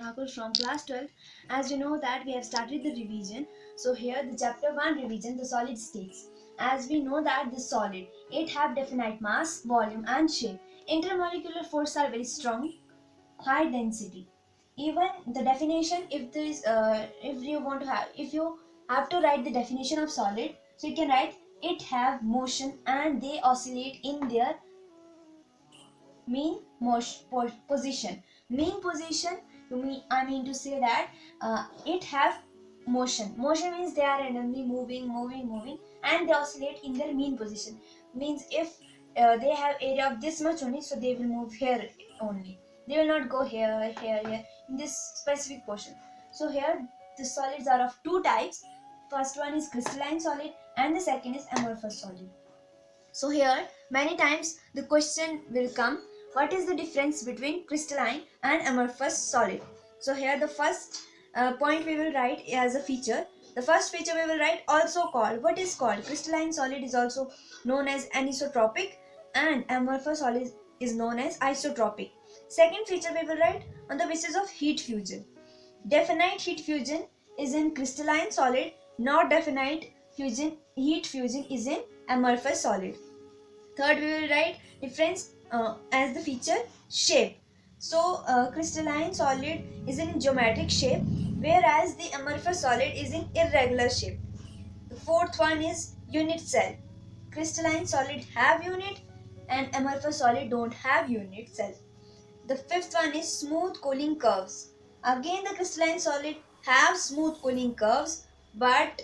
Thakur from class 12. As you know that we have started the revision. So here the chapter 1 revision, the solid states. As we know that the solid, it have definite mass, volume and shape. Intermolecular force are very strong, high density. Even the definition, if you have to write the definition of solid, so you can write it have motion and they oscillate in their mean position. Mean position, I mean to say that it have motion means they are randomly moving and they oscillate in their mean position. Means if they have area of this much only, so they will move here only, they will not go here in this specific portion. So here the solids are of two types. First one is crystalline solid and the second is amorphous solid. So here many times the question will come, what is the difference between crystalline and amorphous solid? So here the first point we will write as a feature. The first feature we will write also called. What is called? Crystalline solid is also known as anisotropic and amorphous solid is known as isotropic. Second feature we will write on the basis of heat fusion. Definite heat fusion is in crystalline solid, not definite heat fusion is in amorphous solid. Third, we will write difference as the feature shape. So, crystalline solid is in geometric shape, whereas the amorphous solid is in irregular shape. The fourth one is unit cell. Crystalline solid have unit and amorphous solid don't have unit cell. The fifth one is smooth cooling curves. Again, the crystalline solid have smooth cooling curves, but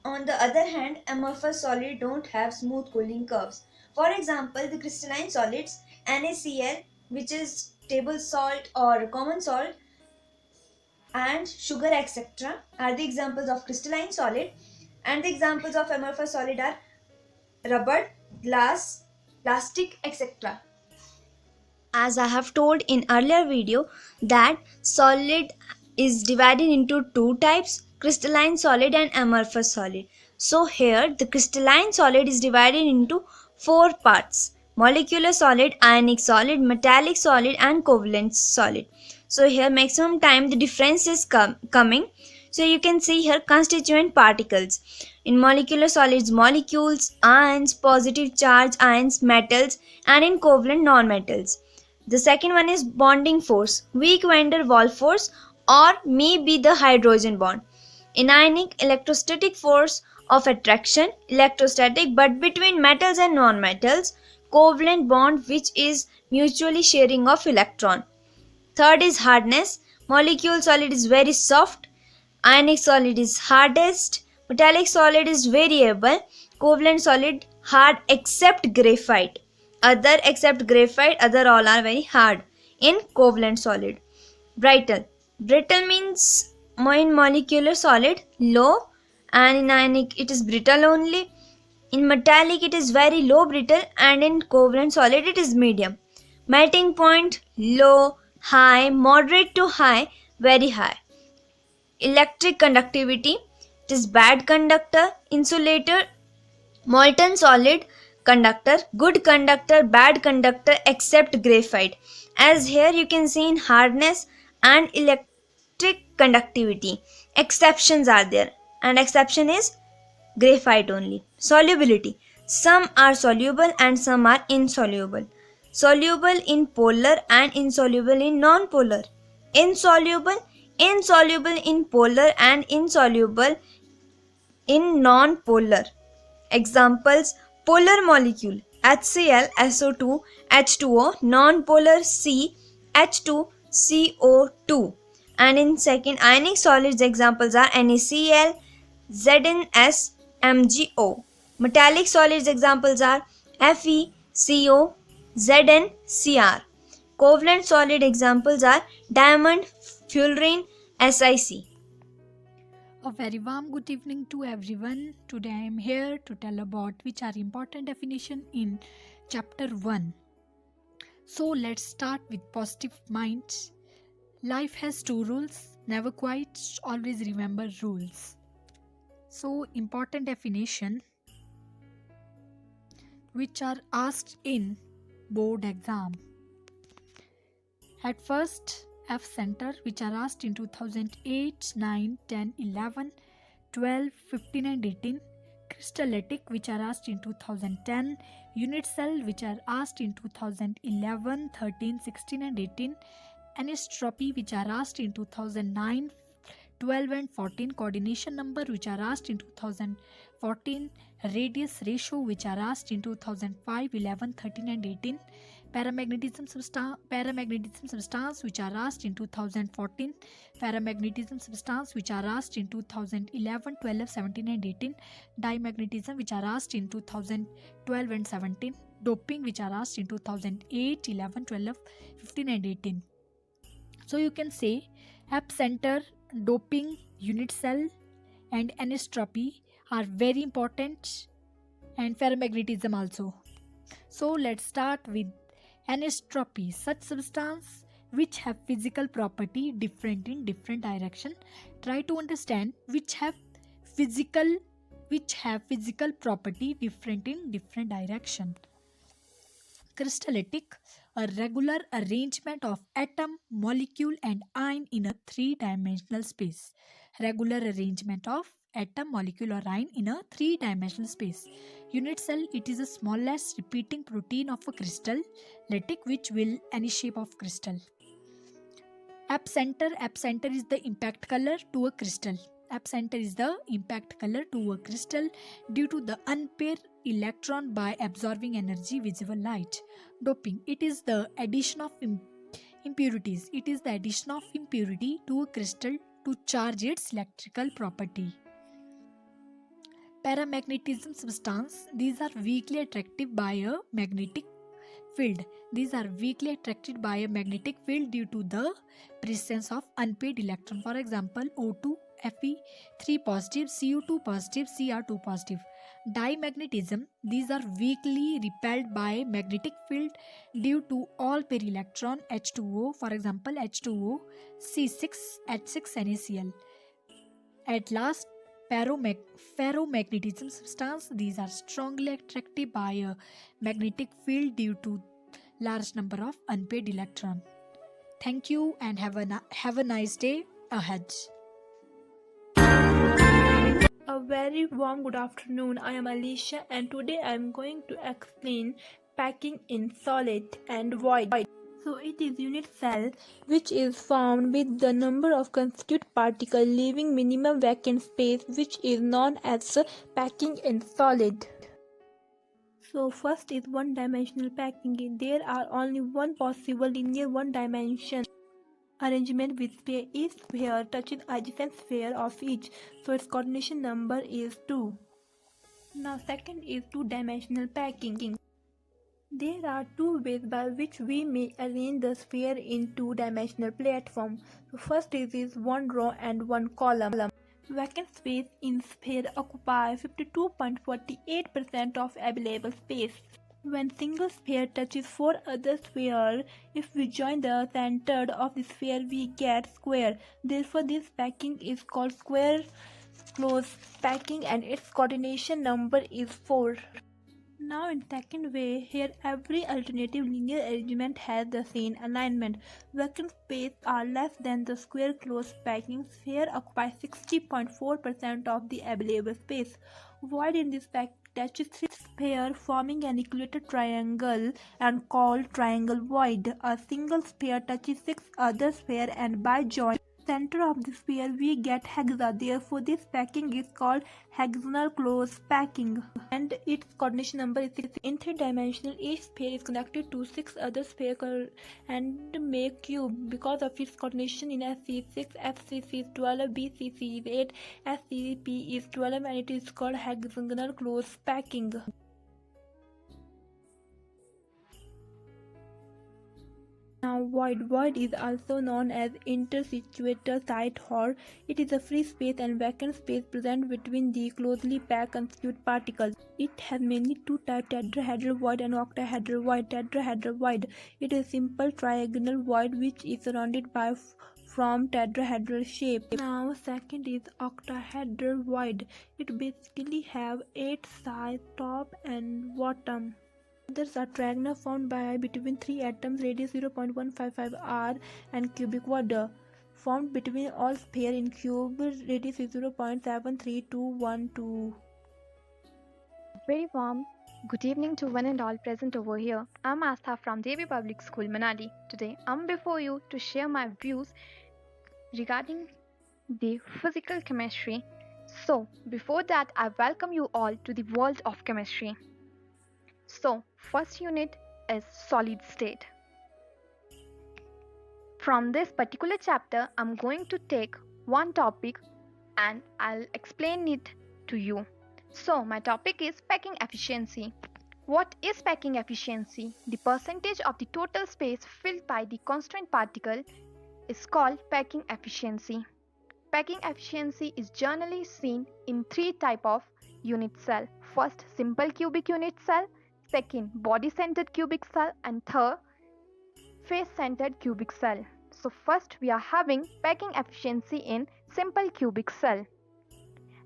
on the other hand, amorphous solid don't have smooth cooling curves. For example, the crystalline solids NaCl, which is table salt or common salt, and sugar, etc., are the examples of crystalline solid, and the examples of amorphous solid are rubber, glass, plastic, etc. As I have told in earlier video that solid is divided into two types, crystalline solid and amorphous solid. So here the crystalline solid is divided into four parts: molecular solid, ionic solid, metallic solid and covalent solid. So here maximum time the difference is coming. So you can see here constituent particles. In molecular solids, molecules, ions, positive charge ions, metals, and in covalent non-metals. The second one is bonding force, weak van der Waals force or maybe the hydrogen bond. In ionic, electrostatic force of attraction, electrostatic, but between metals and non-metals, covalent bond which is mutually sharing of electron. Third is hardness, molecule solid is very soft, ionic solid is hardest, metallic solid is variable, covalent solid hard except graphite. Other except graphite, other all are very hard in covalent solid. Brittle. Brittle means in molecular solid low, and in ionic it is brittle only. In metallic it is very low brittle, and in covalent solid it is medium. Melting point low, high, moderate to high, very high. Electric conductivity, it is bad conductor. Insulator, molten solid conductor, good conductor, bad conductor except graphite. As here you can see in hardness and electric conductivity exceptions are there, and exception is graphite only. Solubility, some are soluble and some are insoluble. Soluble in polar and insoluble in non-polar. Insoluble in polar and insoluble in non-polar. Examples: polar molecule HCl SO2 H2O, non-polar C H2CO2. And in second, ionic solids examples are NaCl, ZnS, MgO. Metallic solids examples are FeCO, ZnCr. Covalent solid examples are diamond, fullerene, SiC. A very warm good evening to everyone. Today I am here to tell about which are important definition in chapter 1. So let's start with positive minds. Life has two rules. Never quite always remember rules. So important definition which are asked in board exam. At first, F center, which are asked in 2008, 9, 10, 11, 12, 15 and 18. Crystallitic, which are asked in 2010. Unit cell, which are asked in 2011, 13, 16 and 18. Anisotropy, which are asked in 2009, 12 and 14. Coordination number, which are asked in 2014. Radius ratio, which are asked in 2005, 11, 13 and 18. Paramagnetism substance, which are asked in 2014. Paramagnetism substance, which are asked in 2011, 12, 17 and 18. Dimagnetism, which are asked in 2012 and 17. Doping, which are asked in 2008, 11, 12, 15 and 18. So you can say F center, doping, unit cell and anisotropy are very important, and paramagnetism also. So let's start with anisotropy, such substance which have physical property different in different direction. Try to understand which have physical property different in different direction. Crystallitic, a regular arrangement of atom, molecule and ion in a three-dimensional space. Regular arrangement of atom, molecule or ion in a three-dimensional space. Unit cell, it is the smallest repeating protein of a crystal. Lattic, which will any shape of crystal. Epicenter is the impact color to a crystal. Epicenter is the impact color to a crystal due to the unpaired electron by absorbing energy visible light. Doping, it is the addition of impurities. It is the addition of impurity to a crystal to charge its electrical property. Paramagnetism substance, these are weakly attracted by a magnetic field. These are weakly attracted by a magnetic field due to the presence of unpaired electron. For example, O2, Fe3 positive, Cu2 positive, Cr2 positive. Dimagnetism, these are weakly repelled by magnetic field due to all pair electron H2O, for example H2O, C6, H6, NaCl. At last, ferromagnetism substance, these are strongly attracted by a magnetic field due to large number of unpaired electron. Thank you and have a nice day ahead. A very warm good afternoon. I am Alicia and today I am going to explain packing in solid and void. So it is unit cell which is found with the number of constituent particles leaving minimum vacant space, which is known as packing in solid. So first is one-dimensional packing. There are only one possible linear one-dimension arrangement with sphere. Each sphere touches adjacent sphere of each, so its coordination number is 2. Now second is two-dimensional packing. There are two ways by which we may arrange the sphere in two-dimensional platform. So first is one row and one column. Vacant space in sphere occupy 52.48% of available space. When single sphere touches four other spheres, if we join the center of the sphere, we get square. Therefore, this packing is called square close packing and its coordination number is 4. Now in second way, here every alternative linear arrangement has the same alignment. Vacant space are less than the square close packing. Sphere occupies 60.4% of the available space. Void in this pack touches three spheres forming an equilateral triangle and called triangle void. A single sphere touches 6 other spheres and by joining center of the sphere we get hexa. Therefore this packing is called hexagonal close packing and its coordination number is 6. In three-dimensional, each sphere is connected to 6 other spheres and make cube. Because of its coordination in SC 6, FCC is 12, BCC is 8, SCP is 12 and it is called hexagonal close packing. Now void is also known as interstitial site, or it is a free space and vacant space present between the closely packed constituent particles. It has mainly two types, tetrahedral void and octahedral void. Tetrahedral void, it is a simple trigonal void which is surrounded by from tetrahedral shape. Now second is octahedral void. It basically have 8 sides, top and bottom. Others are triangular formed by between three atoms, radius 0.155 r, and cubic water formed between all sphere in cube, radius is 0.73212. Very warm good evening to one and all present over here. I'm Astha from Devi Public School, Manali. Today I'm before you to share my views regarding the physical chemistry. So, before that, I welcome you all to the world of chemistry. So, first unit is solid state. From this particular chapter, I'm going to take one topic and I'll explain it to you. So, my topic is packing efficiency. What is packing efficiency? The percentage of the total space filled by the constant particle is called packing efficiency. Packing efficiency is generally seen in three types of unit cell. First, simple cubic unit cell. Second, body-centered cubic cell. And third, face-centered cubic cell. So first we are having packing efficiency in simple cubic cell.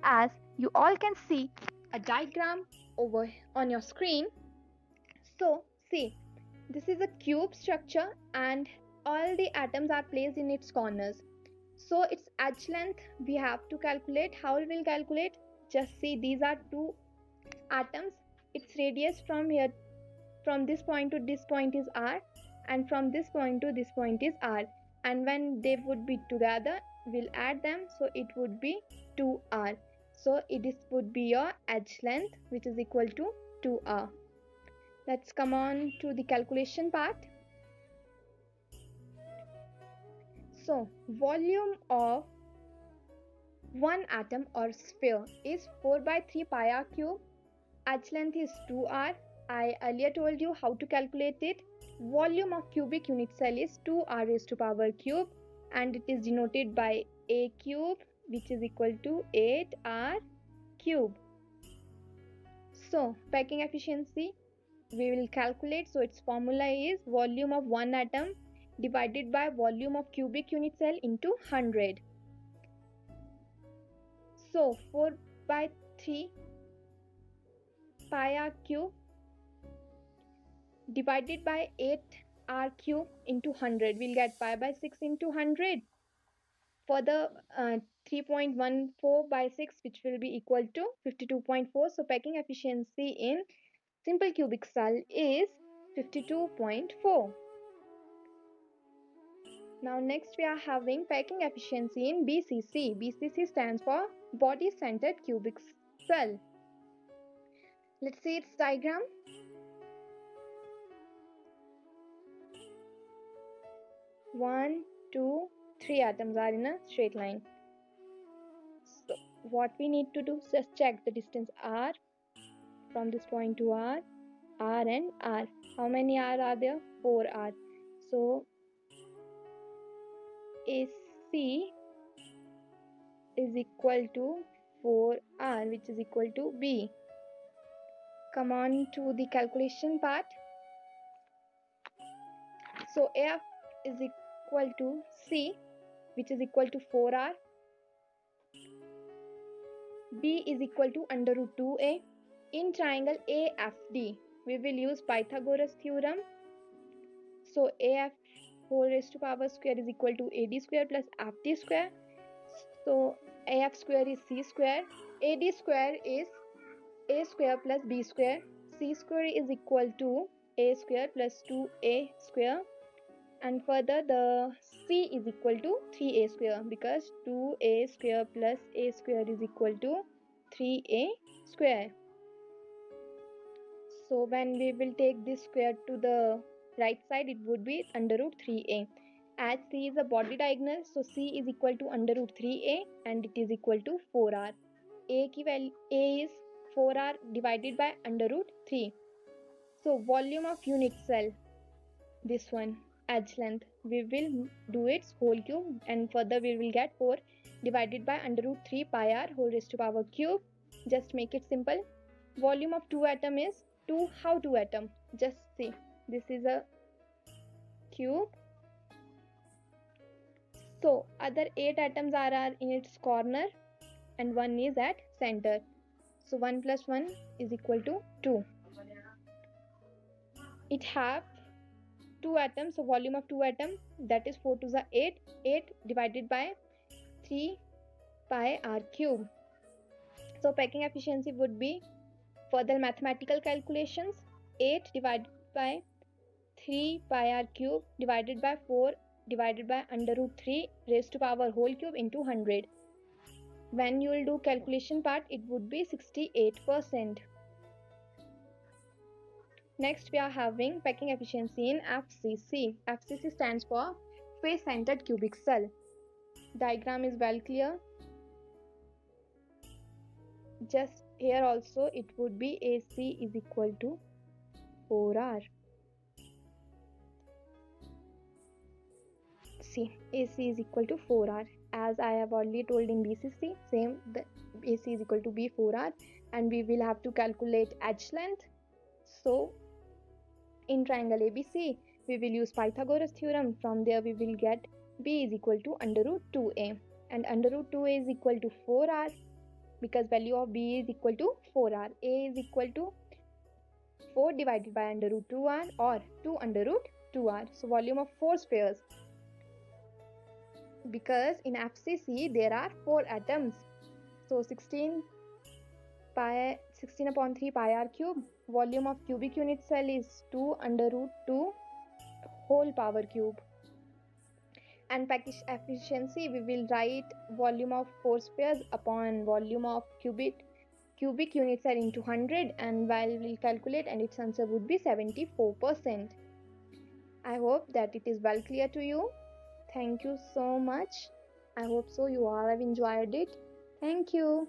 As you all can see a diagram over on your screen. So see, this is a cube structure and all the atoms are placed in its corners. So its edge length we have to calculate. How we will calculate? Just see, these are two atoms. Its radius from here, from this point to this point is r, and from this point to this point is r. And when they would be together, we'll add them, so it would be 2r. So it would be your edge length, which is equal to 2r. Let's come on to the calculation part. So volume of one atom or sphere is 4 by 3 pi r cube. Edge length is 2r. I earlier told you how to calculate it. Volume of cubic unit cell is 2r raised to power cube, and it is denoted by a cube, which is equal to 8r cube. So packing efficiency we will calculate. So its formula is volume of one atom divided by volume of cubic unit cell into 100. So 4 by 3 pi r cube divided by 8r cube into 100, we'll get pi by 6 into 100. Further 3.14 by 6, which will be equal to 52.4. So packing efficiency in simple cubic cell is 52.4. Now next we are having packing efficiency in BCC. BCC stands for body centered cubic cell. Let's see its diagram. One, two, three atoms are in a straight line. So what we need to do is just check the distance r from this point to r and r. How many r are there? 4r. So AC is equal to 4r, which is equal to B. Come on to the calculation part. So AF is equal to C, which is equal to 4r. B is equal to under root 2a. In triangle AFD, we will use Pythagoras theorem. So AF whole raised to power square is equal to AD square plus FD square. So AF square is C square. AD square is A square plus B square. C square is equal to A square plus 2A square. And further the C is equal to 3A square, because 2A square plus A square is equal to 3A square. So when we will take this square to the right side, it would be under root 3a. As C is a body diagonal, so C is equal to under root 3a and it is equal to 4r. A ki value A is 4r divided by under root 3. So volume of unit cell, this one, edge length, we will do its whole cube, and further we will get 4 divided by under root 3 pi r whole raised to power cube. Just make it simple. Volume of 2 atom is 2. How 2 atom? Just see, this is a cube. So other 8 atoms are in its corner and 1 is at center. So 1 plus 1 is equal to 2. it have 2 atoms, so volume of 2 atom, that is 4 to the 8, 8 divided by 3 pi r cube. So packing efficiency would be further mathematical calculations. 8 divided by 3 pi r cube divided by 4 divided by under root 3 raised to power whole cube into 100. When you will do calculation part, it would be 68%. Next, we are having packing efficiency in FCC. FCC stands for face-centered cubic cell. Diagram is well clear. Just here also it would be AC is equal to 4R. See, AC is equal to 4R. As I have already told in BCC, same, the AC is equal to B 4R, and we will have to calculate edge length. So in triangle ABC, we will use Pythagoras theorem. From there we will get B is equal to under root 2A, and under root 2A is equal to 4R, because value of B is equal to 4R. A is equal to 4 divided by under root 2R or 2 under root 2R. So volume of 4 spheres, because in FCC there are 4 atoms. So 16 upon 3 pi r cube. Volume of cubic unit cell is 2 under root 2 whole power cube. And package efficiency, we will write volume of 4 spheres upon volume of cubic unit cell into 100, and while we'll calculate, and its answer would be 74%. I hope that it is well clear to you. Thank you so much. I hope so you all have enjoyed it. Thank you.